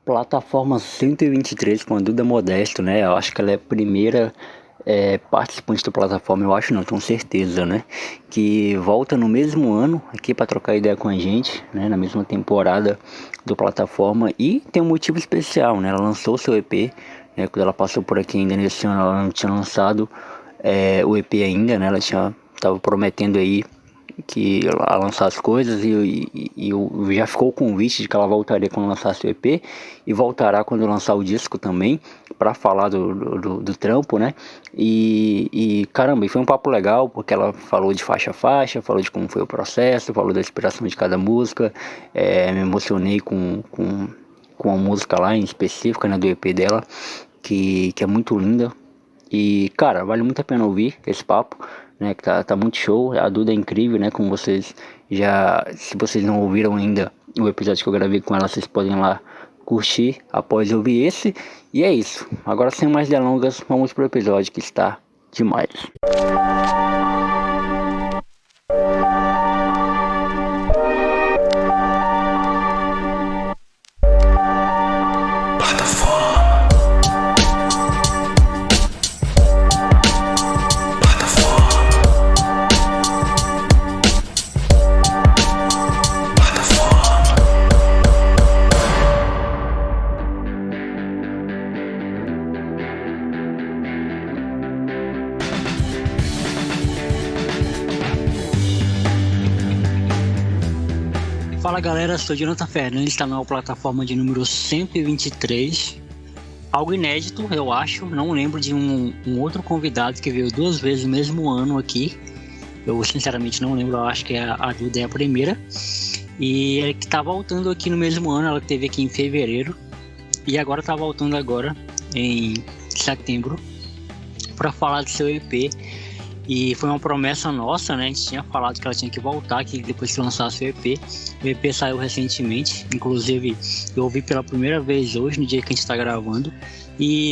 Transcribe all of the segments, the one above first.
Plataforma 123 com a Duda Modesto, né? Eu acho que ela é a primeira participante da plataforma, eu acho não, tenho certeza, né? Que volta no mesmo ano aqui para trocar ideia com a gente, né? Na mesma temporada do plataforma e tem um motivo especial, né? Ela lançou seu EP, né? Quando ela passou por aqui ainda nesse ano, ela não tinha lançado o EP ainda, né? Tava prometendo aí que ela lançar as coisas e já ficou o convite de que ela voltaria quando lançasse o EP e voltará quando lançar o disco também para falar do trampo, né? E caramba, e foi um papo legal porque ela falou de faixa a faixa, falou de como foi o processo, falou da inspiração de cada música, me emocionei com a música lá em específica, né, do EP dela, que é muito linda. E, cara, vale muito a pena ouvir esse papo, né? Que tá muito show. A Duda é incrível, né? Como vocês já... Se vocês não ouviram ainda o episódio que eu gravei com ela, vocês podem ir lá curtir após ouvir esse. E é isso. Agora, sem mais delongas, vamos pro episódio que está demais. Fala galera, sou Jonathan Fernandes, está na plataforma de número 123. Algo inédito, eu acho. Não lembro de um outro convidado que veio 2 vezes no mesmo ano aqui. Eu sinceramente não lembro, eu acho que a Duda é a primeira. E é que tá voltando aqui no mesmo ano, ela esteve aqui em fevereiro. E agora tá voltando agora em setembro para falar do seu EP. E foi uma promessa nossa, né? A gente tinha falado que ela tinha que voltar, que depois que lançasse o EP. O EP saiu recentemente, inclusive eu ouvi pela primeira vez hoje, no dia que a gente tá gravando.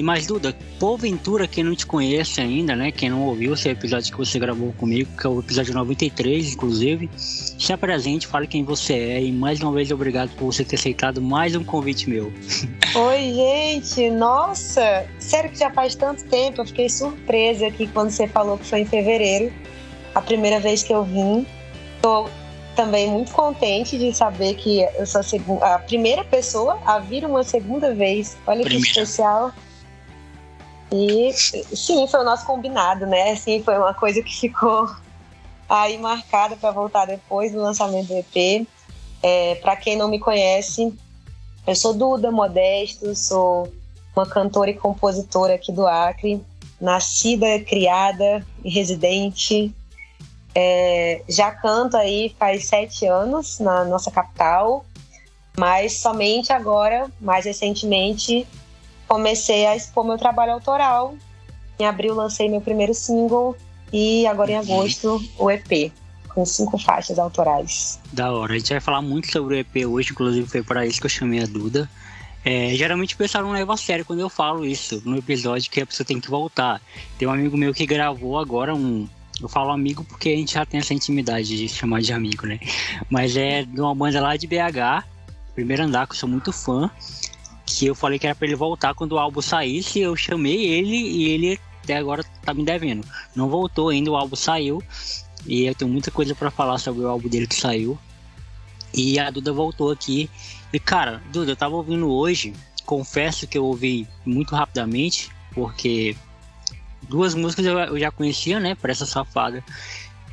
Mas Duda, porventura quem não te conhece ainda, né? Quem não ouviu esse episódio que você gravou comigo, que é o episódio 93, inclusive, se apresente, fale quem você é e mais uma vez obrigado por você ter aceitado mais um convite meu. Oi, gente! Nossa! Sério que já faz tanto tempo, eu fiquei surpresa aqui quando você falou que foi em fevereiro, a primeira vez que eu vim. Tô também muito contente de saber que eu sou a primeira pessoa a vir uma segunda vez. Olha que especial. E sim, foi o nosso combinado, né? Sim, foi uma coisa que ficou aí marcada para voltar depois do lançamento do EP. Para quem não me conhece, eu sou Duda Modesto, sou uma cantora e compositora aqui do Acre, nascida, criada e residente. Já canto aí faz 7 anos na nossa capital, mas somente agora, mais recentemente, comecei a expor meu trabalho autoral. Em abril lancei meu primeiro single e agora em agosto o EP, com 5 faixas autorais. Da hora, a gente vai falar muito sobre o EP hoje, inclusive foi para isso que eu chamei a Duda. Geralmente o pessoal não leva a sério quando eu falo isso no episódio, que a pessoa tem que voltar. Tem um amigo meu que gravou agora eu falo amigo porque a gente já tem essa intimidade de chamar de amigo, né? Mas é de uma banda lá de BH, Primeiro Andar, que eu sou muito fã, que eu falei que era pra ele voltar quando o álbum saísse, eu chamei ele e ele até agora tá me devendo. Não voltou ainda, o álbum saiu e eu tenho muita coisa pra falar sobre o álbum dele que saiu. E a Duda voltou aqui. E cara, Duda, eu tava ouvindo hoje, confesso que eu ouvi muito rapidamente, porque 2 músicas eu já conhecia, né? Pressa Safada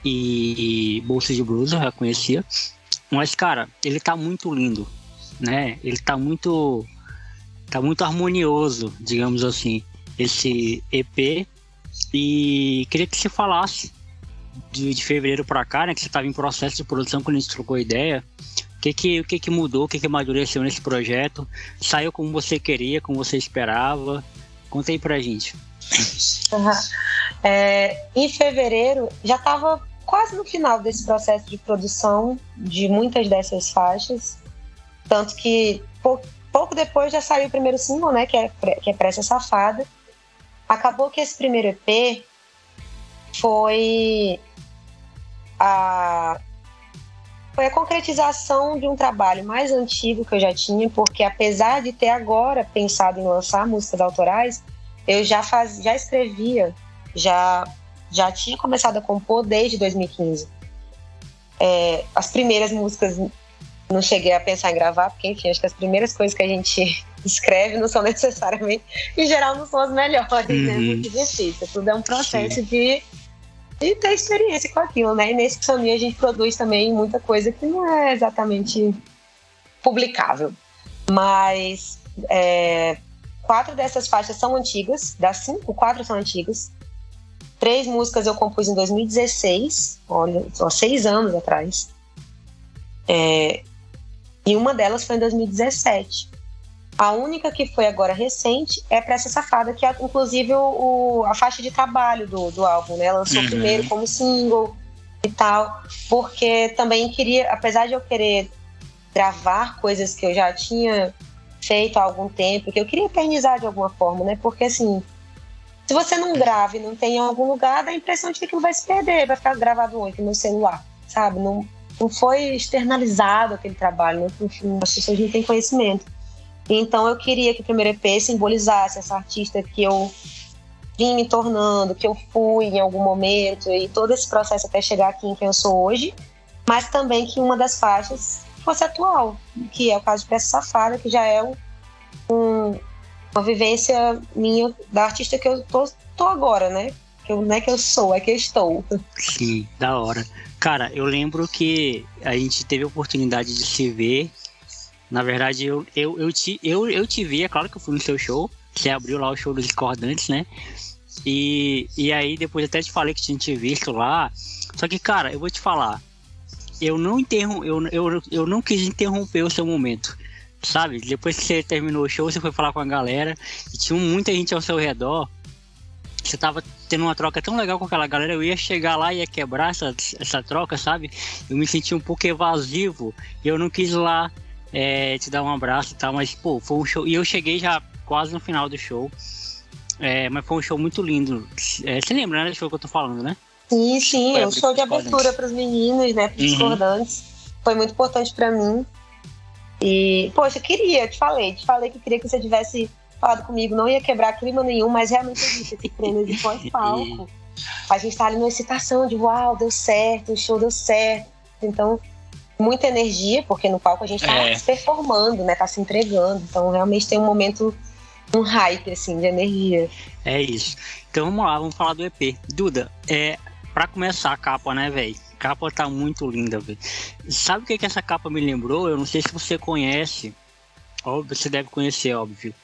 e Bolsa de Blusa eu já conhecia. Mas, cara, ele tá muito lindo, né? Ele tá muito harmonioso, digamos assim, esse EP. E queria que você falasse de fevereiro pra cá, né? Que você tava em processo de produção quando a gente trocou ideia. O que mudou, o que amadureceu nesse projeto? Saiu como você queria, como você esperava? Conta aí pra gente. Em fevereiro já estava quase no final desse processo de produção de muitas dessas faixas, tanto que pouco depois já saiu o primeiro single, né, que é Pressa Safada. Acabou que esse primeiro EP foi foi a concretização de um trabalho mais antigo que eu já tinha, porque apesar de ter agora pensado em lançar músicas autorais, eu já escrevia, já tinha começado a compor desde 2015. As primeiras músicas não cheguei a pensar em gravar, porque, enfim, acho que as primeiras coisas que a gente escreve não são necessariamente, em geral, não são as melhores, né? Muito difícil. Tudo é um processo de ter experiência com aquilo, né? E nesse caminho a gente produz também muita coisa que não é exatamente publicável. Mas 4 dessas faixas são antigas, das 5, 4 são antigas. 3 músicas eu compus em 2016, olha, só 6 anos atrás. E uma delas foi em 2017. A única que foi agora recente é Pra Essa Safada, que é inclusive a faixa de trabalho do álbum, né? Lançou primeiro como single e tal, porque também queria, apesar de eu querer gravar coisas que eu já tinha feito há algum tempo, que eu queria eternizar de alguma forma, né? Porque assim, se você não grava e não tem em algum lugar, dá a impressão de que aquilo vai se perder, vai ficar gravado onde? No celular, sabe? Não foi externalizado aquele trabalho, né? Enfim, as pessoas não têm conhecimento. Então eu queria que o primeiro EP simbolizasse essa artista que eu vim me tornando, que eu fui em algum momento, e todo esse processo até chegar aqui em quem eu sou hoje, mas também que uma das faixas fosse atual, que é o caso de Pra Essa Safada, que já é uma vivência minha, da artista que eu tô agora, né? Que não é que eu sou, é que eu estou. Sim, da hora. Cara, eu lembro que a gente teve a oportunidade de se ver. Na verdade, eu te vi, é claro que eu fui no seu show. Você abriu lá o show dos Discordantes, né? E aí depois até te falei que tinha te visto lá. Só que, cara, eu vou te falar. Eu não quis interromper o seu momento. Sabe? Depois que você terminou o show, você foi falar com a galera. E tinha muita gente ao seu redor. Você tava tendo uma troca tão legal com aquela galera, eu ia chegar lá e ia quebrar essa troca, sabe? Eu me senti um pouco evasivo e eu não quis ir lá te dar um abraço e tal, mas pô, foi um show, e eu cheguei já quase no final do show, mas foi um show muito lindo. Você lembra, né, do show que eu tô falando, né? Sim, o show de abertura pros meninos, né, pros Discordantes, foi muito importante pra mim. E, poxa, te falei que queria que você tivesse falado comigo, não ia quebrar clima nenhum, mas realmente existe esse prêmio de pós-palco. A gente tá ali numa excitação de uau, deu certo, o show deu certo. Então, muita energia, porque no palco a gente tá se performando, né? Tá se entregando. Então, realmente tem um momento, um hype, assim, de energia. É isso. Então, vamos lá, vamos falar do EP. Duda, pra começar a capa, né, velho? A capa tá muito linda, velho. Sabe o que essa capa me lembrou? Eu não sei se você conhece. Óbvio, você deve conhecer, óbvio.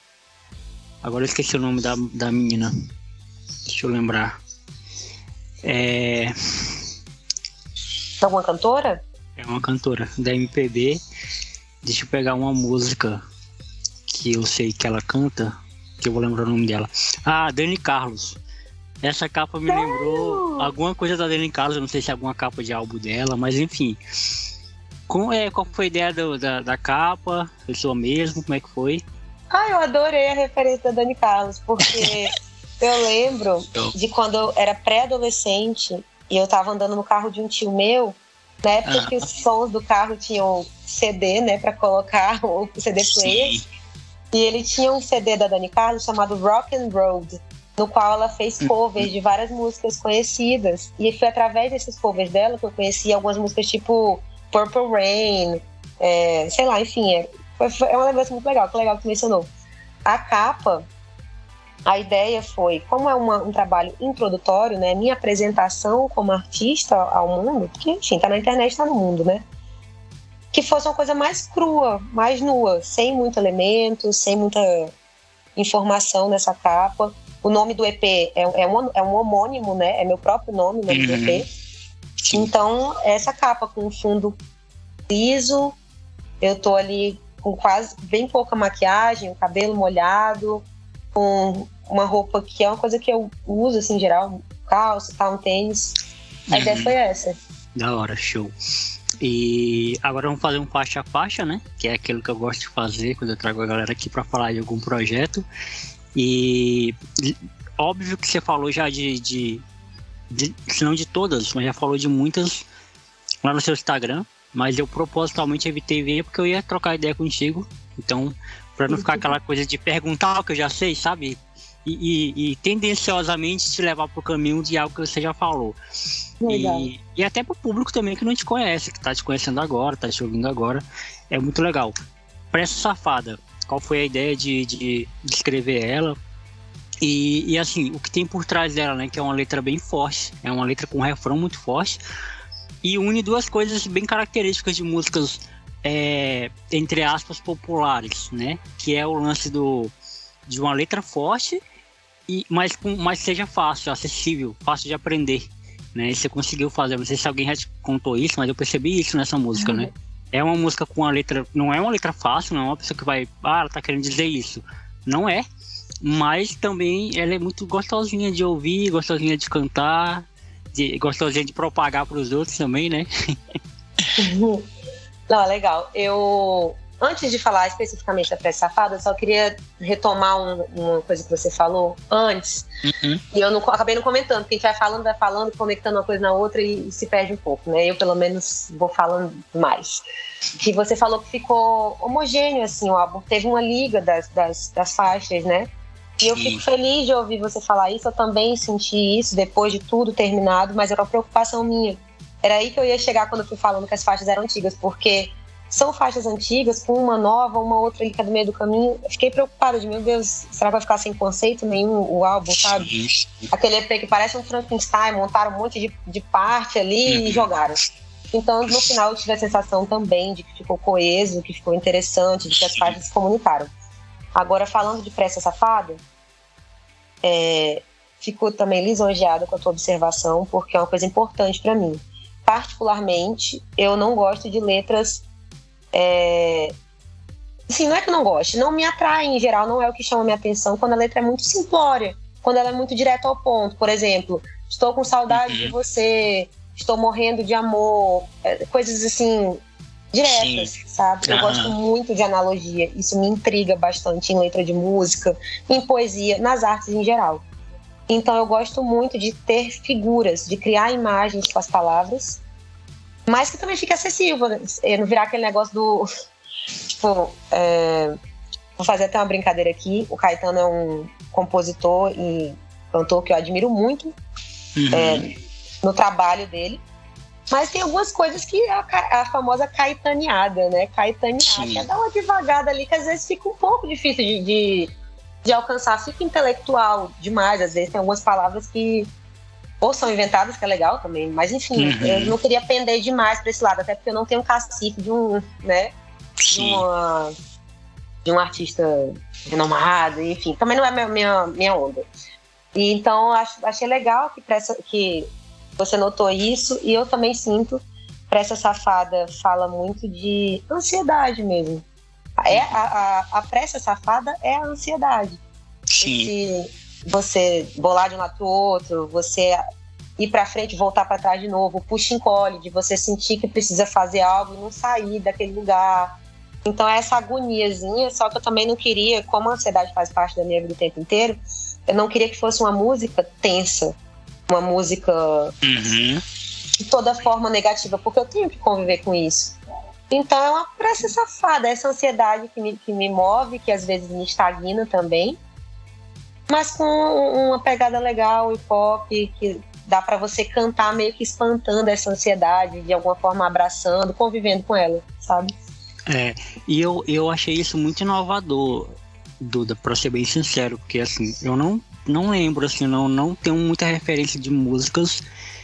Agora eu esqueci o nome da menina. Deixa eu lembrar. Alguma cantora? É uma cantora da MPB. Deixa eu pegar uma música que eu sei que ela canta, que eu vou lembrar o nome dela. Dani Carlos. Essa capa me lembrou alguma coisa da Dani Carlos. Eu não sei se é alguma capa de álbum dela, mas enfim. Qual foi a ideia da capa? Foi sua mesmo? Como é que foi? Eu adorei a referência da Dani Carlos, porque eu lembro de quando eu era pré-adolescente e eu tava andando no carro de um tio meu, na época que os sons do carro tinham CD, né, pra colocar o CD player. Sim. E ele tinha um CD da Dani Carlos chamado Rock and Road, no qual ela fez covers de várias músicas conhecidas. E foi através desses covers dela que eu conheci algumas músicas tipo Purple Rain, sei lá, enfim, é uma lembrança muito legal, que legal que tu mencionou. A capa, a ideia foi, como é um trabalho introdutório, né, minha apresentação como artista ao mundo, que enfim, tá na internet, tá no mundo, né, que fosse uma coisa mais crua, mais nua, sem muito elemento, sem muita informação nessa capa. O nome do EP é um homônimo, né, é meu próprio nome, o nome do EP. Então, essa capa com fundo liso, eu tô ali com quase bem pouca maquiagem, o cabelo molhado, com uma roupa que é uma coisa que eu uso assim em geral, calça, um tênis. A ideia foi essa. Da hora, show. E agora vamos fazer um faixa a faixa, né? Que é aquilo que eu gosto de fazer quando eu trago a galera aqui para falar de algum projeto. E óbvio que você falou já se não de todas, mas já falou de muitas lá no seu Instagram. mas eu propositalmente evitei ver porque eu ia trocar ideia contigo. Então, pra não ficar aquela coisa de perguntar o que eu já sei, sabe? E tendenciosamente te levar pro caminho de algo que você já falou. E até pro público também que não te conhece, que tá te conhecendo agora, tá te ouvindo agora. É muito legal. Pressa Safada, qual foi a ideia de escrever ela? E assim, o que tem por trás dela, né? Que é uma letra bem forte, é uma letra com um refrão muito forte. E une duas coisas bem características de músicas, entre aspas, populares, né? Que é o lance de uma letra forte, mas seja fácil, acessível, fácil de aprender, né? E você conseguiu fazer, não sei se alguém já te contou isso, mas eu percebi isso nessa música, né? É uma música com uma letra, não é uma letra fácil, não é uma pessoa que vai, ela tá querendo dizer isso. Não é, mas também ela é muito gostosinha de ouvir, gostosinha de cantar, gostosinha de propagar pros outros também, né? Não, legal. Antes de falar especificamente da Pressa Safada, eu só queria retomar uma coisa que você falou antes. E eu acabei não comentando, porque a gente vai falando, conectando uma coisa na outra e se perde um pouco, né? Eu, pelo menos, vou falando mais. Que você falou que ficou homogêneo, assim, o álbum. Teve uma liga das faixas, né? E eu fico feliz de ouvir você falar isso. Eu também senti isso depois de tudo terminado, mas era uma preocupação minha. Era aí que eu ia chegar quando eu fui falando que as faixas eram antigas, porque são faixas antigas, com uma nova, uma outra ali que é do meio do caminho. Eu fiquei preocupada de, meu Deus, será que vai ficar sem conceito nenhum o álbum, sabe? Aquele EP que parece um Frankenstein, montaram um monte de parte ali e jogaram. Então, no final, eu tive a sensação também de que ficou coeso, que ficou interessante, de que as faixas se comunicaram. Agora, falando de Pressa Safada, fico também lisonjeada com a tua observação, porque é uma coisa importante para mim. Particularmente, eu não gosto de letras... Assim, não é que eu não goste, não me atrai em geral, não é o que chama minha atenção quando a letra é muito simplória, quando ela é muito direta ao ponto. Por exemplo, estou com saudade de você, estou morrendo de amor, coisas assim, diretas, sabe? Eu gosto muito de analogia, isso me intriga bastante em letra de música, em poesia, nas artes em geral. Então eu gosto muito de ter figuras, de criar imagens com as palavras, mas que também fique acessível, né? Não virar aquele negócio do... Tipo, vou fazer até uma brincadeira aqui. O Caetano é um compositor e cantor que eu admiro muito no trabalho dele. Mas tem algumas coisas que a famosa caetaneada, né? Caetanear, que é dar uma devagada ali, que às vezes fica um pouco difícil de alcançar. Fica intelectual demais, às vezes tem algumas palavras que ou são inventadas, que é legal também, mas enfim, eu não queria pender demais para esse lado, até porque eu não tenho um cacife de um artista renomado, enfim, também não é minha onda. E então achei legal que você notou isso, e eu também sinto. Pressa Safada fala muito de ansiedade mesmo. A pressa safada é a ansiedade. Sim. Você bolar de um lado pro outro, você ir pra frente e voltar pra trás de novo, puxa e encolhe, de você sentir que precisa fazer algo e não sair daquele lugar. Então é essa agoniazinha, só que eu também não queria, como a ansiedade faz parte da minha vida o tempo inteiro, eu não queria que fosse uma música tensa, uma música de toda forma negativa, porque eu tenho que conviver com isso. Então é uma pressa safada, essa ansiedade que me move, que às vezes me estagna também, mas com uma pegada legal e pop, que dá pra você cantar meio que espantando essa ansiedade, de alguma forma abraçando, convivendo com ela, sabe? E eu achei isso muito inovador, Duda, pra ser bem sincero, porque assim, eu não lembro, assim, não tenho muita referência de músicas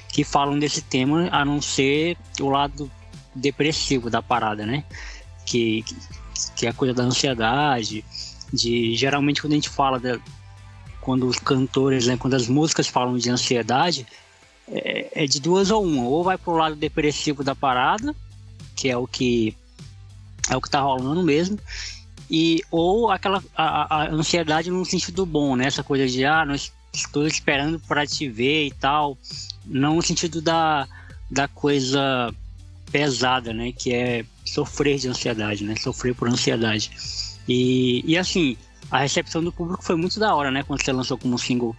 que falam desse tema, a não ser o lado depressivo da parada, né? Que é a coisa da ansiedade, geralmente quando a gente fala quando os cantores, né, quando as músicas falam de ansiedade, é de duas ou uma, ou vai pro lado depressivo da parada, que é o que tá rolando mesmo, ou a ansiedade no sentido bom, né? Essa coisa de não estou esperando para te ver e tal, não no sentido da coisa pesada, né? Que é sofrer de ansiedade, né? Sofrer por ansiedade. E assim, a recepção do público foi muito da hora, né? Quando você lançou como single.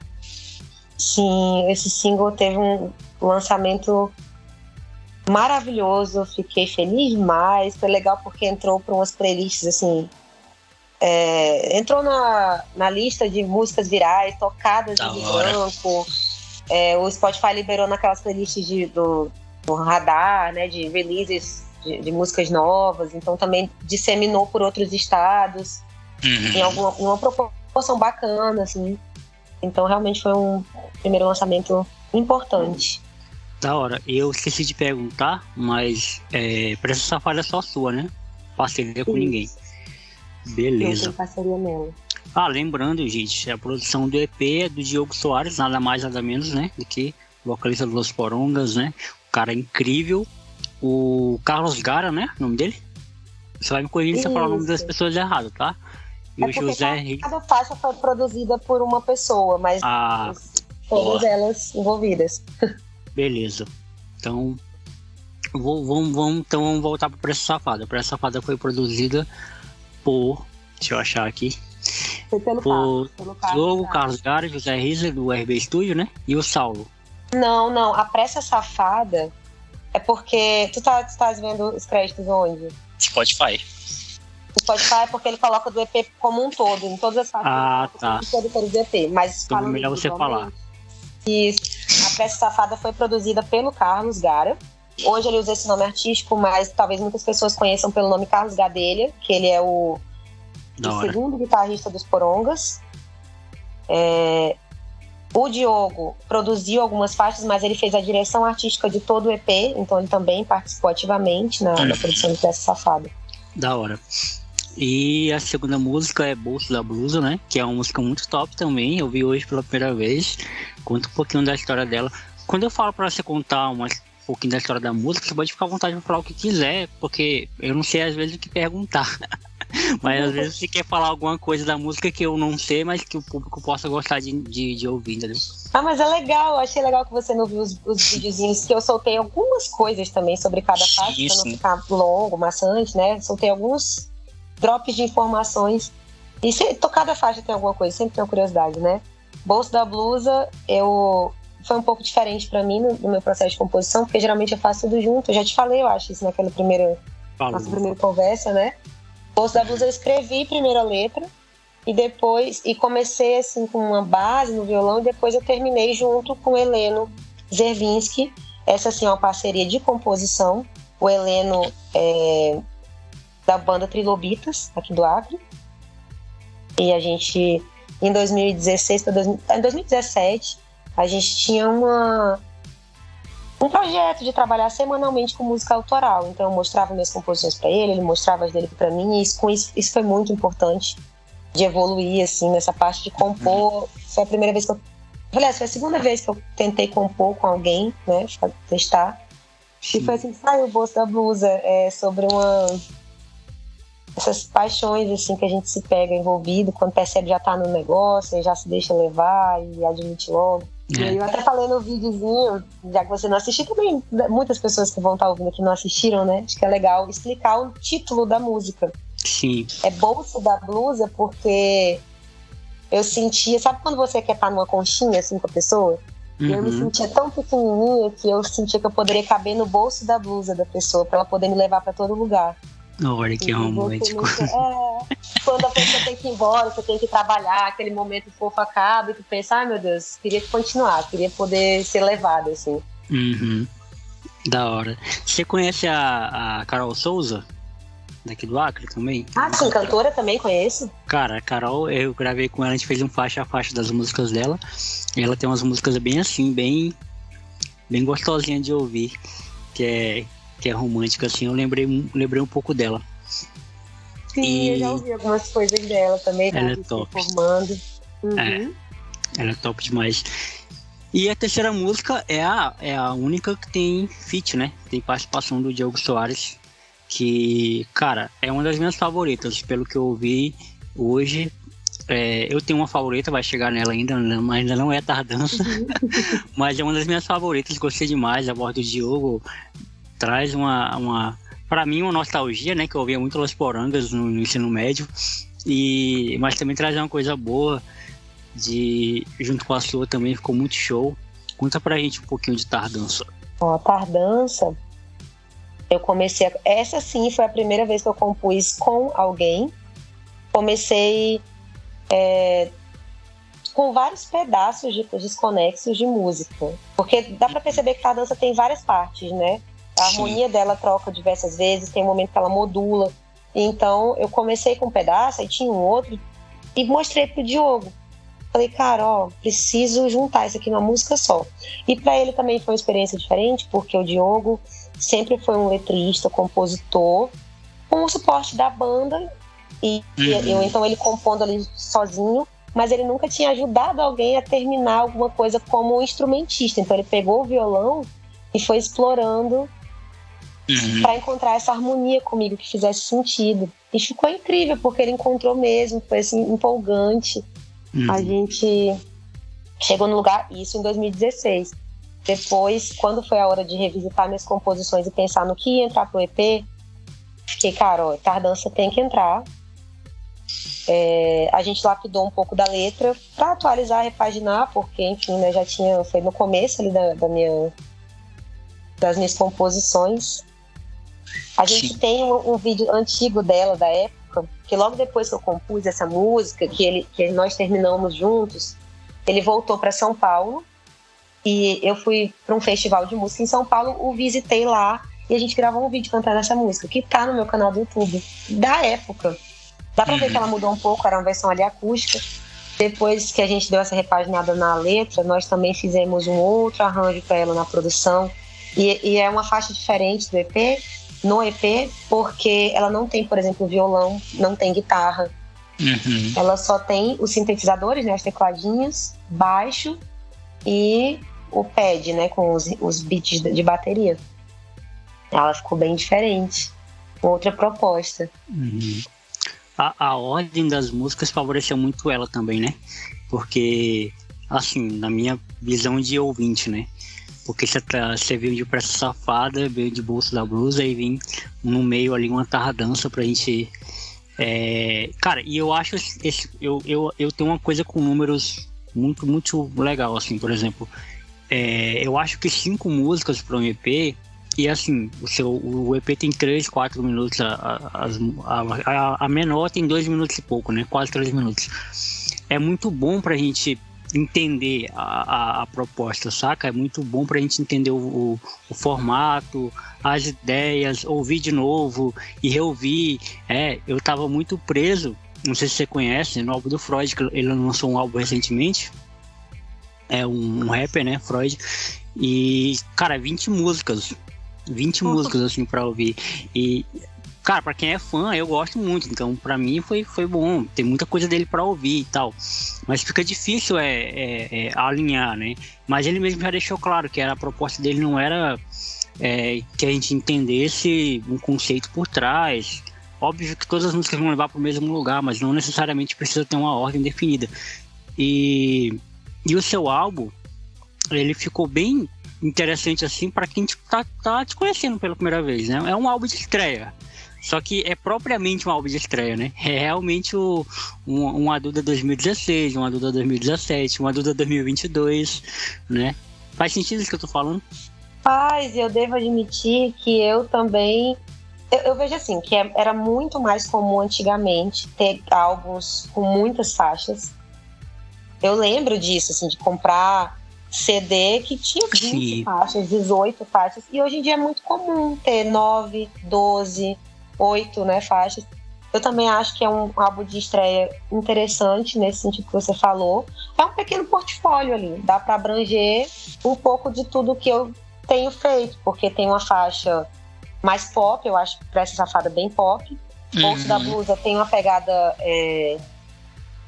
Sim, esse single teve um lançamento maravilhoso, fiquei feliz demais. Foi legal porque entrou para umas playlists assim. Entrou na lista de músicas virais, tocadas de branco. O Spotify liberou naquelas playlists do radar, né, de releases de músicas novas. Então também disseminou por outros estados em uma proporção bacana, assim. Então realmente foi um primeiro lançamento importante. Da hora. Eu esqueci de perguntar, mas Pressa Safada é só sua, né? Parceria com ninguém. Beleza. Não tem parceria nela. Lembrando, gente, a produção do EP é do Diogo Soares, nada mais, nada menos, né? Do que vocalista do Los Porongas, né? O cara é incrível. O Carlos Gara, né? O nome dele? Você vai me corrigir se eu falar o nome das pessoas errado, tá? E o José... Cada faixa foi produzida por uma pessoa, mas todas elas envolvidas. Beleza. Então, vamos voltar para Pressa Safada. Pressa Safada foi produzida por... Deixa eu achar aqui. Foi pelo Diogo, Carlos Gara, José Riesler, do RB Studio, né? E o Saulo. Não. A Pressa Safada é porque... Tu tá vendo os créditos onde? Spotify. O Spotify é porque ele coloca do EP como um todo, em todas as faixas. Tá. Do EP, mas então é melhor você falar. Isso. A Pressa Safada foi produzida pelo Carlos Gara. Hoje ele usa esse nome artístico, mas talvez muitas pessoas conheçam pelo nome Carlos Gadelha, que ele é o segundo guitarrista dos Porongas. O Diogo produziu algumas faixas, mas ele fez a direção artística de todo o EP, então ele também participou ativamente na produção de Pressa Safada. Da hora. E a segunda música é Bolso da Blusa, né? Que é uma música muito top também. Eu vi hoje pela primeira vez. Conta um pouquinho da história dela. Quando eu falo pra você contar um pouquinho da história da música, você pode ficar à vontade de falar o que quiser, porque eu não sei às vezes o que perguntar. Mas às vezes você quer falar alguma coisa da música que eu não sei, mas que o público possa gostar de ouvir, entendeu? Mas é legal, eu achei legal que você não viu os videozinhos, que eu soltei algumas coisas também sobre cada faixa, pra não ficar longo, maçante, né? Soltei alguns drops de informações. E cada faixa tem alguma coisa, sempre tem uma curiosidade, né? Bolso da Blusa, foi um pouco diferente pra mim no meu processo de composição, porque geralmente eu faço tudo junto. Eu já te falei, eu acho, isso naquela nossa primeira conversa, né? Bolso da Blusa eu escrevi primeiro a letra e comecei assim com uma base no violão e depois eu terminei junto com o Heleno Zervinski. Essa assim é uma parceria de composição. O Heleno é da banda Trilobitas, aqui do Acre. E a gente, em 2017, a gente tinha um projeto de trabalhar semanalmente com música autoral. Então eu mostrava minhas composições para ele mostrava as dele para mim, e isso foi muito importante de evoluir assim nessa parte de compor. Foi a primeira vez que foi a segunda vez que eu tentei compor com alguém, né, testar. E foi assim que saiu o Bolso da Blusa, sobre essas paixões assim que a gente se pega envolvido, quando percebe já tá no negócio, e já se deixa levar e admite logo. E aí eu até falei no videozinho, já que você não assistiu também, muitas pessoas que vão estar ouvindo aqui não assistiram, né? Acho que é legal explicar o título da música. Sim. É Bolso da Blusa porque eu sentia, sabe quando você quer estar numa conchinha assim com a pessoa? E eu me sentia tão pequenininha que eu sentia que eu poderia caber no bolso da blusa da pessoa pra ela poder me levar pra todo lugar. Olha que romântico. Quando a pessoa tem que ir embora, você tem que trabalhar, aquele momento fofo acaba e tu pensa, ai meu Deus, queria continuar, queria poder ser levada, assim. Da hora. Você conhece a Carol Souza? Daqui do Acre também? Sim, cantora também conheço. Cara, a Carol, eu gravei com ela, a gente fez um faixa a faixa das músicas dela. E ela tem umas músicas bem assim, bem gostosinha de ouvir, que é romântica, assim. Eu lembrei um pouco dela. Sim, eu já ouvi algumas coisas dela também. Ela é top. Formando. Ela é top demais. E a terceira música é a única que tem feat, né? Tem participação do Diogo Soares, que, cara, é uma das minhas favoritas, pelo que eu ouvi hoje. Eu tenho uma favorita, vai chegar nela ainda, mas ainda não é Tardança. Mas é uma das minhas favoritas, gostei demais. A voz do Diogo traz pra mim uma nostalgia, né? Que eu ouvia muito Los Porongas no ensino médio. Mas também traz uma coisa boa, junto com a sua também, ficou muito show. Conta pra gente um pouquinho de Tardança. A Tardança Eu comecei... Essa sim foi a primeira vez que eu compus com alguém. Comecei com vários pedaços desconexos de música. Porque dá pra perceber que a dança tem várias partes, né? A harmonia dela troca diversas vezes, tem um momento que ela modula. Então, eu comecei com um pedaço, aí tinha um outro, e mostrei pro Diogo. Falei, cara, preciso juntar isso aqui numa música só. E pra ele também foi uma experiência diferente, porque o Diogo sempre foi um letrista, compositor, com o suporte da banda, então ele compondo ali sozinho, mas ele nunca tinha ajudado alguém a terminar alguma coisa como instrumentista. Então ele pegou o violão e foi explorando para encontrar essa harmonia comigo que fizesse sentido. E ficou incrível, porque ele encontrou mesmo, foi assim, empolgante. A gente chegou no lugar, isso em 2016. Depois, quando foi a hora de revisitar minhas composições e pensar no que ia entrar pro EP, fiquei, cara, Tardança tem que entrar. A gente lapidou um pouco da letra para atualizar, repaginar, porque, enfim, né, já tinha, foi no começo ali das minhas composições. A gente tem um vídeo antigo dela, da época, que logo depois que eu compus essa música, que nós terminamos juntos, ele voltou para São Paulo e eu fui para um festival de música em São Paulo, o visitei lá e a gente gravou um vídeo cantando essa música, que tá no meu canal do YouTube, da época. Dá pra ver que ela mudou um pouco, era uma versão ali acústica. Depois que a gente deu essa repaginada na letra, nós também fizemos um outro arranjo para ela na produção. E é uma faixa diferente do EP, no EP, porque ela não tem, por exemplo, violão, não tem guitarra. Ela só tem os sintetizadores, né, as tecladinhas, baixo e o pad, né, com os beats de bateria. Ela ficou bem diferente. Outra proposta. A ordem das músicas favoreceu muito ela também, né? Porque, assim, na minha visão de ouvinte, né? Porque você veio de Pressa Safada, veio de Bolso da Blusa e vim no meio ali uma tardança pra gente... Cara, e eu acho... Eu tenho uma coisa com números muito, muito legal, assim, por exemplo. Eu acho que 5 músicas para um EP... E assim, o EP tem 3, 4 minutos, a menor tem 2 minutos e pouco, né? Quase 3 minutos. É muito bom pra gente entender a proposta, saca? É muito bom pra gente entender o formato, as ideias, ouvir de novo e reouvir. Eu tava muito preso, não sei se você conhece, no álbum do Freud, que ele lançou um álbum recentemente. É um rapper, né? Freud. E, cara, 20 músicas assim pra ouvir. E, cara, pra quem é fã, eu gosto muito. Então, pra mim foi bom. Tem muita coisa dele pra ouvir e tal. Mas fica difícil alinhar, né? Mas ele mesmo já deixou claro que a proposta dele não era que a gente entendesse um conceito por trás. Óbvio que todas as músicas vão levar pro mesmo lugar, mas não necessariamente precisa ter uma ordem definida. E o seu álbum, ele ficou bem interessante assim para quem tá te conhecendo pela primeira vez, né? É um álbum de estreia, só que é propriamente um álbum de estreia, né? É realmente uma Duda 2016, uma Duda 2017, uma Duda 2022, né? Faz sentido isso que eu tô falando? Faz, eu devo admitir que eu também... Eu vejo assim, que era muito mais comum antigamente ter álbuns com muitas faixas. Eu lembro disso, assim, de comprar CD que tinha 20 faixas, 18 faixas, e hoje em dia é muito comum ter 9, 12, 8, né, faixas. Eu também acho que é um álbum de estreia interessante nesse sentido que você falou. É um pequeno portfólio ali, dá para abranger um pouco de tudo que eu tenho feito, porque tem uma faixa mais pop, eu acho que Pressa Safada bem pop. Bolso da Blusa tem uma pegada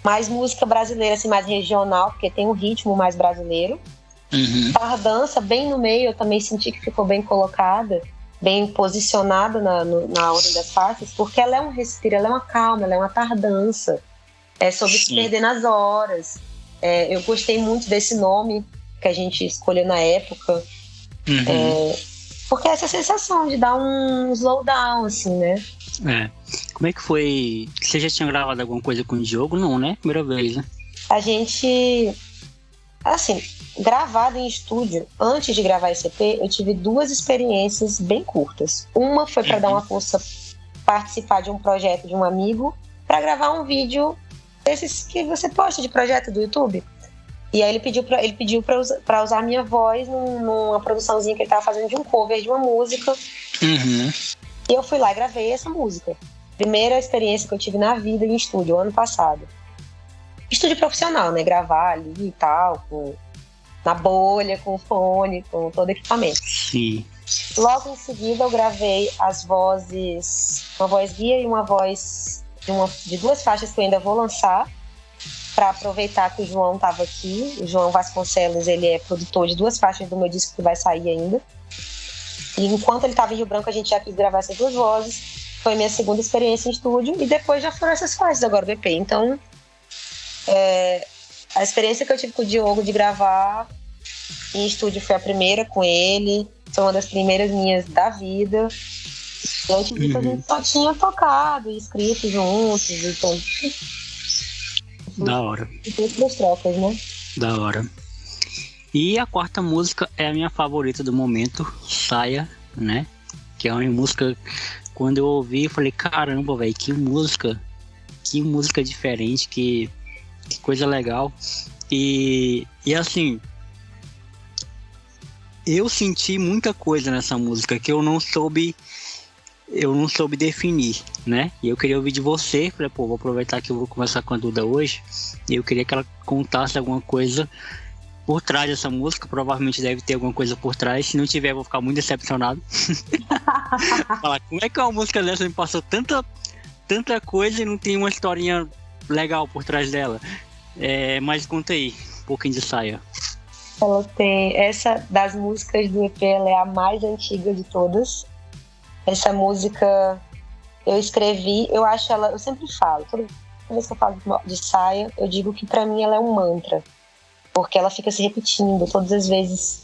mais música brasileira, assim, mais regional, porque tem um ritmo mais brasileiro. Tardança, bem no meio, eu também senti que ficou bem colocada, bem posicionada na ordem das faixas, porque ela é um respiro, ela é uma calma, ela é uma tardança. É sobre se perder nas horas. Eu gostei muito desse nome que a gente escolheu na época. Porque é essa sensação de dar um slowdown, assim, né? Como é que foi? Você já tinha gravado alguma coisa com o Diogo? Não, né? Primeira vez, né? A gente... Assim, gravado em estúdio, antes de gravar esse EP, eu tive 2 experiências bem curtas. Uma foi para dar uma força, participar de um projeto de um amigo, para gravar um vídeo desses que você posta de projeto do YouTube. E aí ele pediu para usar a minha voz numa produçãozinha que ele estava fazendo de um cover de uma música. Uhum. E eu fui lá e gravei essa música. Primeira experiência que eu tive na vida em estúdio, ano passado. Estúdio profissional, né? Gravar ali e tal, na bolha, com fone, com todo equipamento. Sim. Logo em seguida eu gravei as vozes, uma voz guia e uma voz de 2 faixas que eu ainda vou lançar, para aproveitar que o João estava aqui. O João Vasconcelos, ele é produtor de 2 faixas do meu disco que vai sair ainda. E enquanto ele estava em Rio Branco, a gente já quis gravar essas 2 vozes. Foi minha segunda experiência em estúdio e depois já foram essas faixas agora do EP. Então, a experiência que eu tive com o Diogo de gravar em estúdio foi a primeira com ele. Foi uma das primeiras minhas da vida. E antes disso a gente só tinha tocado e escrito juntos. Então, da hora. Das trocas, né? Da hora. E a 4ª música é a minha favorita do momento, Saia, né? Que é uma música, quando eu ouvi, eu falei, caramba, velho, que música diferente, que coisa legal. E assim, eu senti muita coisa nessa música que eu não soube definir, né? E eu queria ouvir de você. Falei, pô, vou aproveitar que eu vou conversar com a Duda hoje. E eu queria que ela contasse alguma coisa por trás dessa música. Provavelmente deve ter alguma coisa por trás. Se não tiver, eu vou ficar muito decepcionado. Falar, como é que uma música dessa me passou tanta coisa e não tem uma historinha legal por trás dela? Mas conta aí, um pouquinho de Saia. Ela tem, essa das músicas do EP, ela é a mais antiga de todas. Essa música eu escrevi, eu acho ela, eu sempre falo, toda vez que eu falo de Saia, eu digo que pra mim ela é um mantra, porque ela fica se repetindo todas as vezes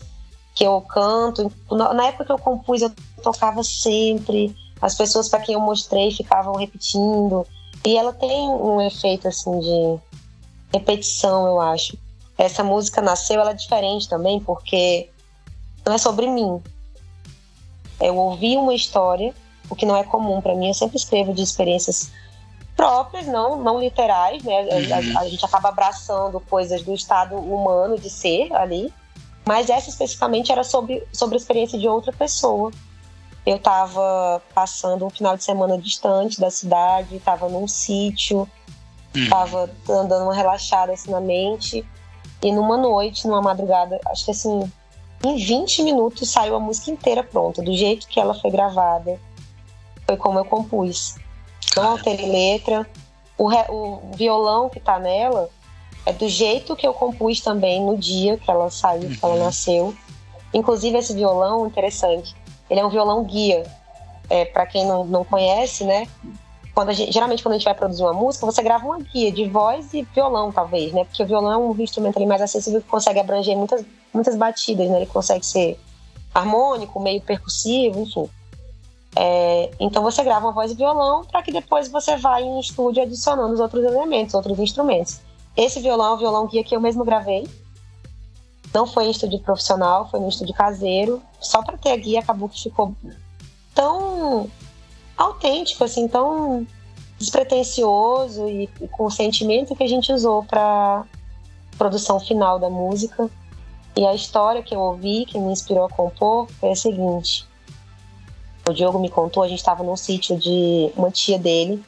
que eu canto. Na época que eu compus, eu tocava sempre, as pessoas para quem eu mostrei ficavam repetindo, e ela tem um efeito assim de repetição, eu acho. Essa música nasceu, ela é diferente também, porque não é sobre mim. Eu ouvi uma história, o que não é comum para mim. Eu sempre escrevo de experiências próprias, não literais, né? A gente acaba abraçando coisas do estado humano de ser ali, mas essa especificamente era sobre a experiência de outra pessoa. Eu estava passando um final de semana distante da cidade, estava num sítio, estava dando uma relaxada assim na mente, e numa noite, numa madrugada, acho que assim, em 20 minutos saiu a música inteira pronta, do jeito que ela foi gravada. Foi como eu compus. Não alterei letra. O violão que tá nela é do jeito que eu compus também no dia que ela saiu, que ela nasceu. Inclusive esse violão, interessante, ele é um violão guia. Para quem não conhece, né? Geralmente quando a gente vai produzir uma música, você grava uma guia de voz e violão, talvez, né? Porque o violão é um instrumento ali mais acessível que consegue abranger muitas batidas, né? Ele consegue ser harmônico, meio percussivo, enfim. Então você grava uma voz e violão para que depois você vá em estúdio adicionando os outros elementos, outros instrumentos. Esse violão é um violão guia que eu mesmo gravei. Não foi em estúdio profissional, foi no estúdio caseiro. Só para ter a guia, acabou que ficou tão autêntico, assim, tão despretensioso e com o sentimento que a gente usou para produção final da música. E a história que eu ouvi, que me inspirou a compor, foi a seguinte. O Diogo me contou, a gente estava num sítio de uma tia dele,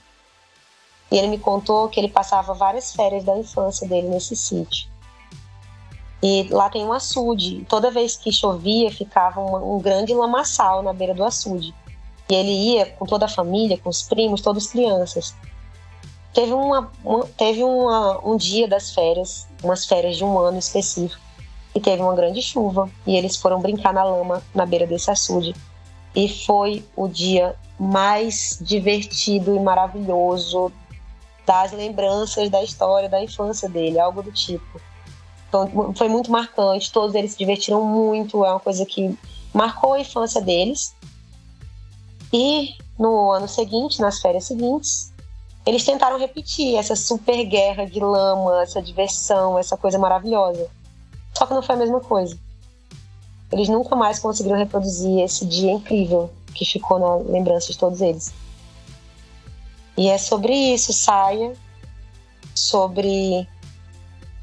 e ele me contou que ele passava várias férias da infância dele nesse sítio. E lá tem um açude, toda vez que chovia ficava um grande lamaçal na beira do açude. E ele ia com toda a família, com os primos, todas as crianças. Teve um dia das férias, umas férias de um ano específico, e teve uma grande chuva, e eles foram brincar na lama na beira desse açude. E foi o dia mais divertido e maravilhoso das lembranças da história da infância dele, algo do tipo. Então, foi muito marcante, todos eles se divertiram muito, é uma coisa que marcou a infância deles. E no ano seguinte, nas férias seguintes, eles tentaram repetir essa super guerra de lama, essa diversão, essa coisa maravilhosa. Só que não foi a mesma coisa. Eles nunca mais conseguiram reproduzir esse dia incrível que ficou na lembrança de todos eles. E é sobre isso, Saia, sobre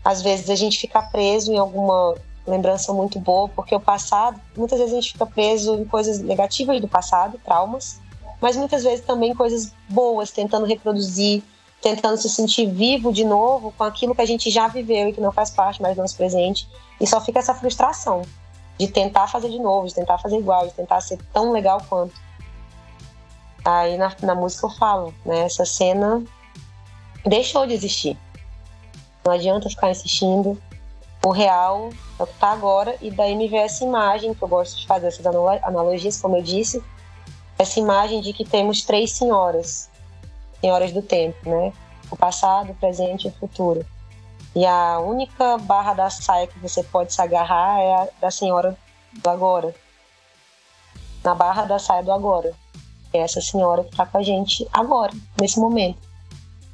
às vezes a gente ficar preso em alguma lembrança muito boa, porque o passado, muitas vezes a gente fica preso em coisas negativas do passado, traumas, mas muitas vezes também coisas boas, tentando reproduzir, tentando se sentir vivo de novo com aquilo que a gente já viveu e que não faz parte mais do nosso presente. E só fica essa frustração de tentar fazer de novo, de tentar fazer igual, de tentar ser tão legal quanto. Aí na música eu falo, né? Essa cena deixou de existir. Não adianta ficar insistindo. O real é o que tá agora, e daí me vê essa imagem, que eu gosto de fazer essas analogias, como eu disse, essa imagem de que temos 3 senhoras do tempo, né? O passado, o presente e o futuro. E a única barra da saia que você pode se agarrar é a da senhora do agora. Na barra da saia do agora. É essa senhora que tá com a gente agora, nesse momento.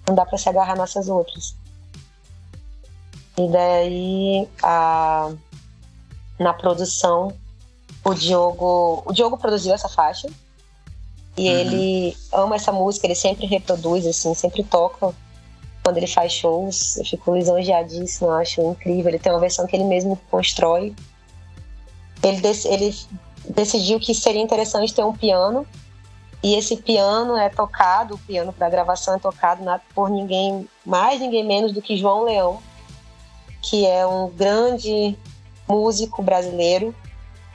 Não dá pra se agarrar nessas outras. E daí, na produção, o Diogo produziu essa faixa. E ele ama essa música, ele sempre reproduz, assim, sempre toca quando ele faz shows. Eu fico lisonjeadíssima, eu acho incrível. Ele tem uma versão que ele mesmo constrói. Ele decidiu que seria interessante ter um piano, e esse piano é tocado, o piano para gravação é tocado por ninguém mais, ninguém menos do que João Leão, que é um grande músico brasileiro.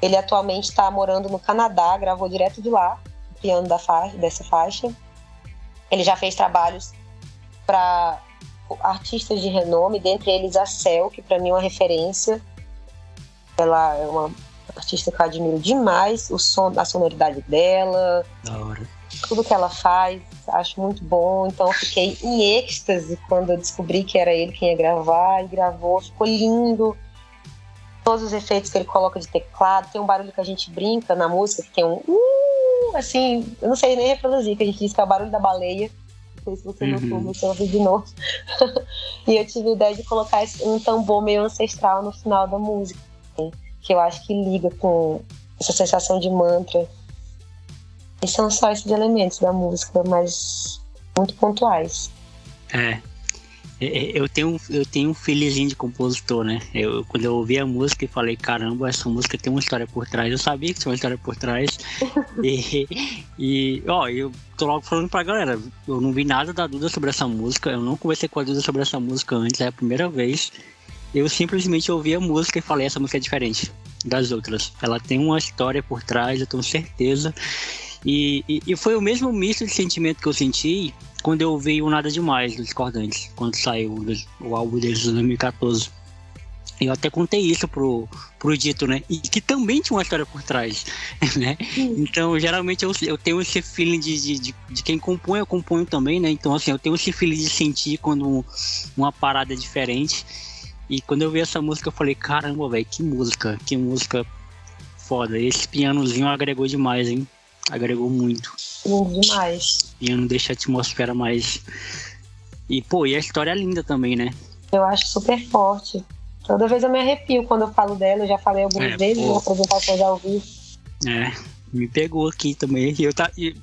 Ele atualmente está morando no Canadá, gravou direto de lá o piano dessa faixa. Ele já fez trabalhos para artistas de renome, dentre eles a Cel, que para mim é uma referência. Ela é uma artista que eu admiro demais, a sonoridade dela, Da hora. tudo que ela faz, acho muito bom. Então eu fiquei em êxtase quando eu descobri que era ele quem ia gravar, e gravou, ficou lindo. Todos os efeitos que ele coloca de teclado, tem um barulho que a gente brinca na música, que tem um assim, eu não sei nem reproduzir, que a gente diz que é o barulho da baleia. Não sei se você notou, mas eu ouvi de novo. E eu tive a ideia de colocar um tambor meio ancestral no final da música, né? Que eu acho que liga com essa sensação de mantra. E são só esses elementos da música, mas muito pontuais. Eu tenho um feelingzinho de compositor, né? Quando eu ouvi a música e falei, caramba, essa música tem uma história por trás. Eu sabia que tinha uma história por trás. Eu tô logo falando pra galera, eu não vi nada da Duda sobre essa música, eu não conversei com a Duda sobre essa música antes, é a primeira vez. Eu simplesmente ouvi a música e falei, essa música é diferente das outras. Ela tem uma história por trás, eu tenho certeza. E foi o mesmo misto de sentimento que eu senti quando eu ouvi o Nada Demais dos Discordantes, quando saiu o álbum deles de 2014. Eu até contei isso pro Dito, né? E que também tinha uma história por trás, né? Então, geralmente eu tenho esse feeling de quem compõe, eu componho também, né? Então, assim, eu tenho esse feeling de sentir quando uma parada é diferente. E quando eu vi essa música, eu falei, caramba, velho, que música foda. Esse pianozinho agregou demais, hein? Agregou muito. Lindo demais. O piano deixa a atmosfera mais... E a história é linda também, né? Eu acho super forte. Toda vez eu me arrepio quando eu falo dela. Eu já falei algumas vezes na apresentação, já ouvi. Me pegou aqui também.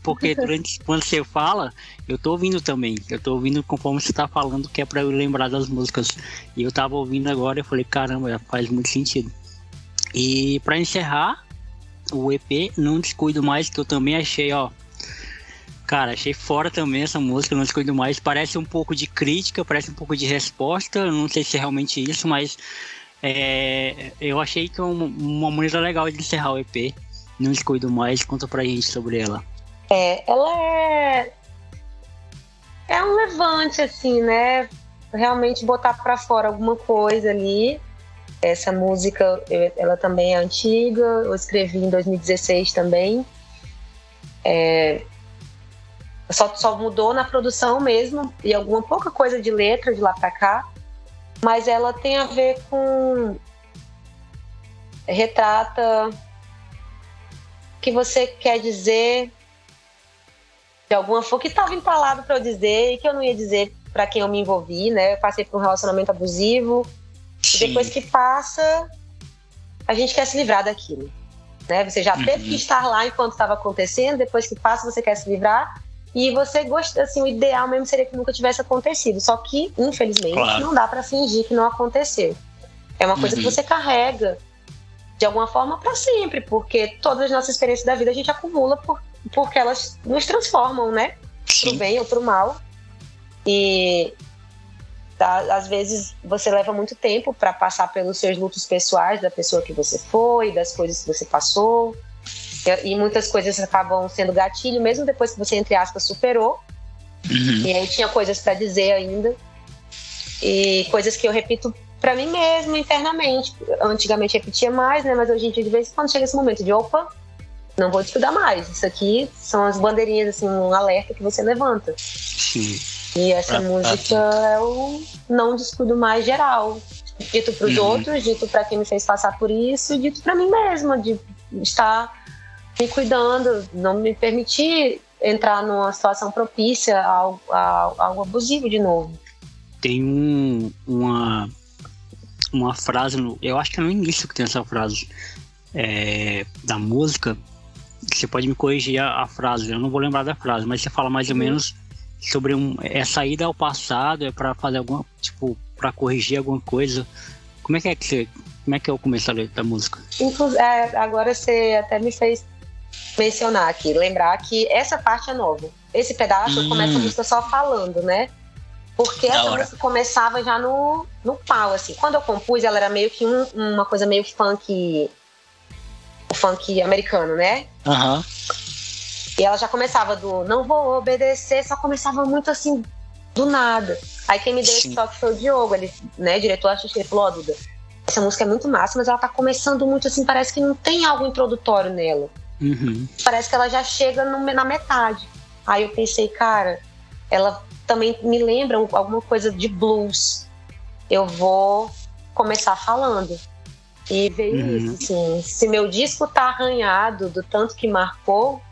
Porque quando você fala, eu tô ouvindo também. Eu tô ouvindo conforme você tá falando, que é pra eu lembrar das músicas. E eu tava ouvindo agora e eu falei, caramba, faz muito sentido. E pra encerrar o EP, Não Descuido Mais, que eu também achei, cara, achei fora também essa música, Não Descuido Mais. Parece um pouco de crítica, parece um pouco de resposta. Não sei se é realmente isso, mas eu achei que é uma maneira legal de encerrar o EP. Não Descuido Mais. Conta pra gente sobre ela. Ela é um levante, assim, né? Realmente botar pra fora alguma coisa ali. Essa música, ela também é antiga. Eu escrevi em 2016 também. Só mudou na produção mesmo, e alguma pouca coisa de letra de lá pra cá. Mas ela tem a ver com... retrata o que você quer dizer de alguma forma, que estava empalado para eu dizer e que eu não ia dizer para quem eu me envolvi, né? Eu passei por um relacionamento abusivo. Sim. E depois que passa, a gente quer se livrar daquilo, né? Você já teve que estar lá enquanto estava acontecendo, depois que passa você quer se livrar, e você gosta, assim, o ideal mesmo seria que nunca tivesse acontecido, só que, infelizmente, não dá para fingir que não aconteceu. É uma coisa que você carrega de alguma forma para sempre, porque todas as nossas experiências da vida a gente acumula porque elas nos transformam, né? Pro bem ou pro mal. E às vezes você leva muito tempo para passar pelos seus lutos pessoais da pessoa que você foi, das coisas que você passou. E muitas coisas acabam sendo gatilho, mesmo depois que você, entre aspas, superou. E aí tinha coisas para dizer ainda. E coisas que eu repito para mim mesma internamente. Antigamente repetia mais, né? Mas hoje em dia, de vez em quando, chega esse momento de opa, não vou descuidar mais. Isso aqui são as bandeirinhas, assim, um alerta que você levanta. Sim. E essa música é o não descuido mais geral. Dito para os outros, dito para quem me fez passar por isso, dito para mim mesma, de estar me cuidando, não me permitir entrar numa situação propícia a algo abusivo de novo. Tem uma frase, eu acho que é no início que tem essa frase da música. Você pode me corrigir a frase, eu não vou lembrar da frase, mas você fala mais ou menos sobre saída ao passado, para fazer alguma, tipo, para corrigir alguma coisa. Como é que é o começo da música? Agora você até me fez mencionar aqui, lembrar que essa parte é nova. Esse pedaço começa a música só falando, né? Porque essa música começava já no pau, assim. Quando eu compus, ela era meio que uma coisa meio funk americano, né? E ela já começava do não vou obedecer, só começava muito assim, do nada. Aí quem me deu esse toque foi o Diogo, ele, né, diretor artístico, ele falou, Duda, essa música é muito massa, mas ela tá começando muito assim, parece que não tem algo introdutório nela. Parece que ela já chega na metade. Aí eu pensei, cara, ela também me lembra alguma coisa de blues. Eu vou começar falando. E veio isso, assim, se meu disco tá arranhado do tanto que marcou,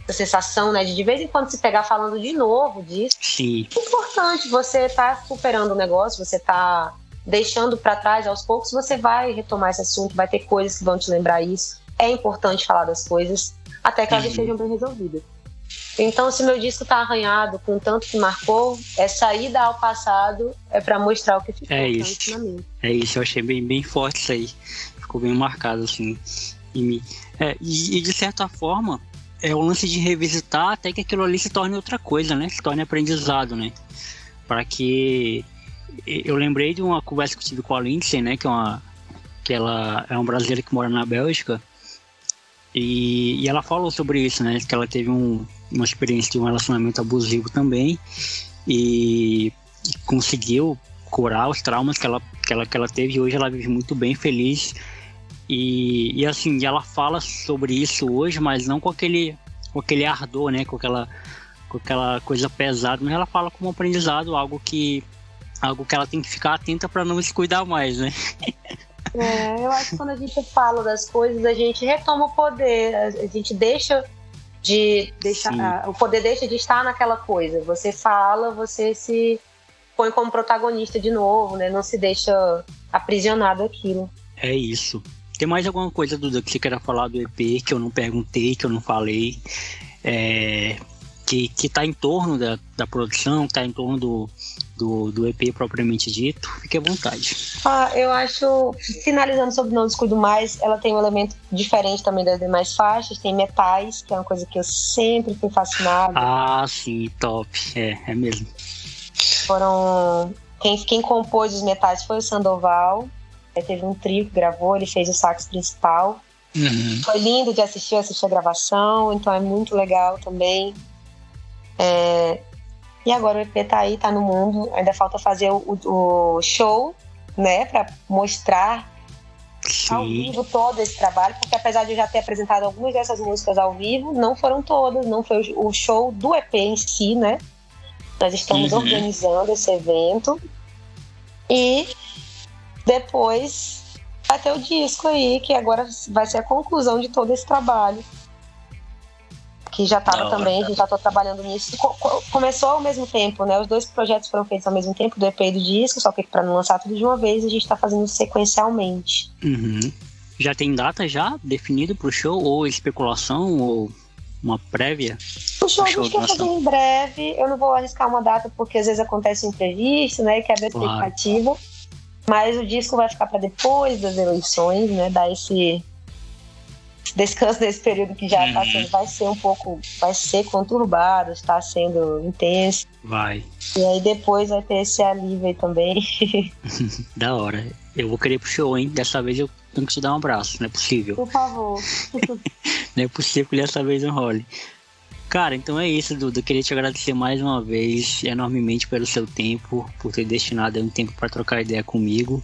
a sensação, né, de vez em quando se pegar falando de novo disso. Sim. É importante, você tá superando o negócio, você tá deixando pra trás aos poucos, você vai retomar esse assunto, vai ter coisas que vão te lembrar isso. É importante falar das coisas até que elas estejam bem resolvidas. Então, se meu disco tá arranhado com tanto que marcou, saída ao passado é pra mostrar o que ficou. É isso, eu achei bem forte isso aí. Ficou bem marcado, assim, em mim. E de certa forma, é o lance de revisitar até que aquilo ali se torne outra coisa, né? Se torne aprendizado, né? Para que... Eu lembrei de uma conversa que eu tive com a Lindsay, né? Que ela é uma brasileira que mora na Bélgica. E ela falou sobre isso, né? Que ela teve uma experiência de um relacionamento abusivo também. E conseguiu curar os traumas que ela teve. E hoje ela vive muito bem, feliz. E assim, ela fala sobre isso hoje, mas não com aquele ardor, né? Com aquela coisa pesada, mas ela fala como um aprendizado, algo que ela tem que ficar atenta para não se cuidar mais, né? Eu acho que quando a gente fala das coisas, a gente retoma o poder, a gente deixa de deixar, o poder deixa de estar naquela coisa. Você fala, você se põe como protagonista de novo, né? Não se deixa aprisionado aquilo. É isso. Tem mais alguma coisa, Duda, que você queira falar do EP, que eu não perguntei, que eu não falei, que tá em torno da produção, que tá em torno do EP propriamente dito? Fique à vontade. Eu acho, finalizando sobre Não Descuido Mais, ela tem um elemento diferente também das demais faixas, tem metais, que é uma coisa que eu sempre fui fascinada. Sim, top, é mesmo. Quem compôs os metais foi o Sandoval. Teve um trio que gravou, ele fez o sax principal. Foi lindo de assistir a gravação, então é muito legal também. E agora o EP tá aí, tá no mundo. Ainda falta fazer o show, né, pra mostrar ao vivo todo esse trabalho, porque apesar de eu já ter apresentado algumas dessas músicas ao vivo, não foram todas, não foi o show do EP em si, né? Nós estamos organizando esse evento e depois vai ter o disco aí, que agora vai ser a conclusão de todo esse trabalho. Que já estava também, a gente já está trabalhando nisso. Começou ao mesmo tempo, né? Os dois projetos foram feitos ao mesmo tempo, do EP e do disco, só que para não lançar tudo de uma vez, a gente está fazendo sequencialmente. Já tem data já definido pro show? Ou especulação? Ou uma prévia? O show a show gente quer fazer em breve. Eu não vou arriscar uma data porque às vezes acontece um imprevisto, né? Quebra a expectativa. Mas o disco vai ficar para depois das eleições, né? Dar esse descanso nesse período que já está sendo, vai ser conturbado, está sendo intenso. Vai. E aí depois vai ter esse alívio aí também. Da hora. Eu vou querer pro show, hein? Dessa vez eu tenho que te dar um abraço, não é possível. Por favor. Não é possível que dessa vez não role. Cara, então é isso, Duda. Eu queria te agradecer mais uma vez, enormemente, pelo seu tempo, por ter destinado um tempo para trocar ideia comigo.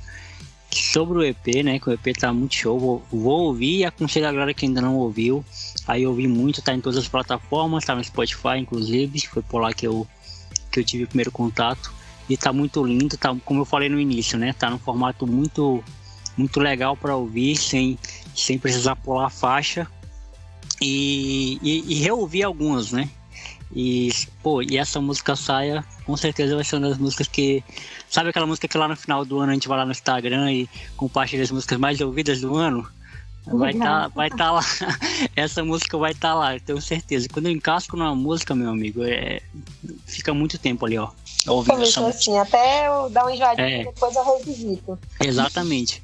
Sobre o EP, né, que o EP tá muito show, vou ouvir e aconselho a galera que ainda não ouviu. Aí eu ouvi muito, tá em todas as plataformas, tá no Spotify, inclusive, foi por lá que eu tive o primeiro contato. E tá muito lindo, tá, como eu falei no início, né, tá num formato muito, muito legal para ouvir, sem precisar pular a faixa. E reouvir algumas, né? E essa música Saia, com certeza vai ser uma das músicas que... Sabe aquela música que lá no final do ano a gente vai lá no Instagram e compartilha as músicas mais ouvidas do ano? Vai tá lá. Essa música vai estar lá, eu tenho certeza. Quando eu encasco numa música, meu amigo, fica muito tempo ali, ó. Ouvindo essa música. Assim, até eu dar uma enjoadinha, depois eu revisito. Exatamente.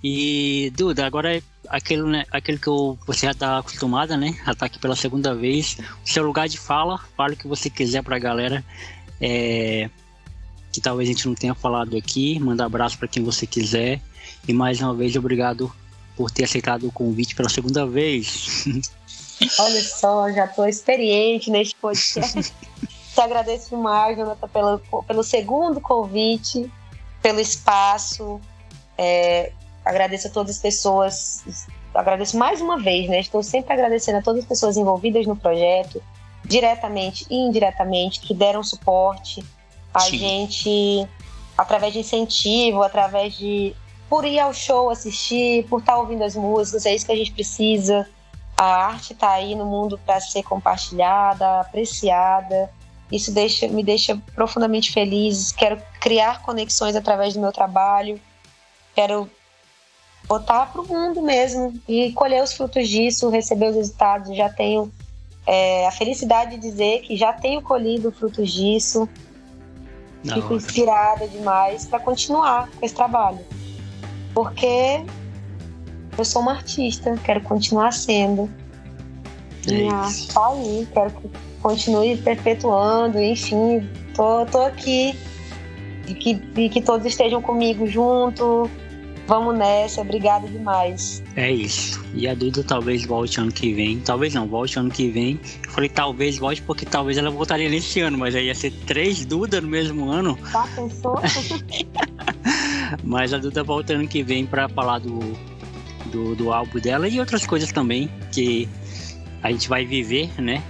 E, Duda, agora é aquele que você já tá acostumada, né? Já tá aqui pela segunda vez. O seu lugar de fala o que você quiser pra galera. Que talvez a gente não tenha falado aqui. Manda abraço pra quem você quiser. E mais uma vez, obrigado por ter aceitado o convite pela segunda vez. Olha só, já tô experiente neste podcast. Te agradeço demais, Jonathan, pelo segundo convite, pelo espaço. Agradeço a todas as pessoas, agradeço mais uma vez, né? Estou sempre agradecendo a todas as pessoas envolvidas no projeto, diretamente e indiretamente, que deram suporte a gente, através de incentivo, por ir ao show assistir, por estar ouvindo as músicas, é isso que a gente precisa. A arte está aí no mundo para ser compartilhada, apreciada. Isso me deixa profundamente feliz. Quero criar conexões através do meu trabalho. Quero botar para o mundo mesmo e colher os frutos disso, receber os resultados. Já tenho a felicidade de dizer que já tenho colhido frutos disso. Fico inspirada demais para continuar com esse trabalho. Porque eu sou uma artista, quero continuar sendo. Tá aí, quero que continue perpetuando, enfim, tô aqui. E que todos estejam comigo junto. Vamos nessa, obrigada demais. É isso. E a Duda talvez volte ano que vem. Talvez não, volte ano que vem. Eu falei talvez volte porque talvez ela voltaria nesse ano, mas aí ia ser 3 Duda no mesmo ano. Tá, pensou? Mas a Duda volta ano que vem pra falar do álbum dela e outras coisas também que a gente vai viver, né?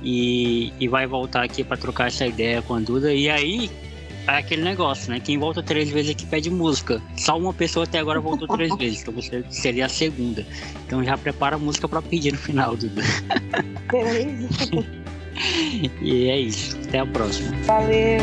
E vai voltar aqui pra trocar essa ideia com a Duda. E aí... é aquele negócio, né? Quem volta 3 vezes aqui pede música. Só uma pessoa até agora voltou 3 vezes, então você seria a segunda. Então já prepara a música pra pedir no final, Duda. Beleza. E é isso. Até a próxima. Valeu.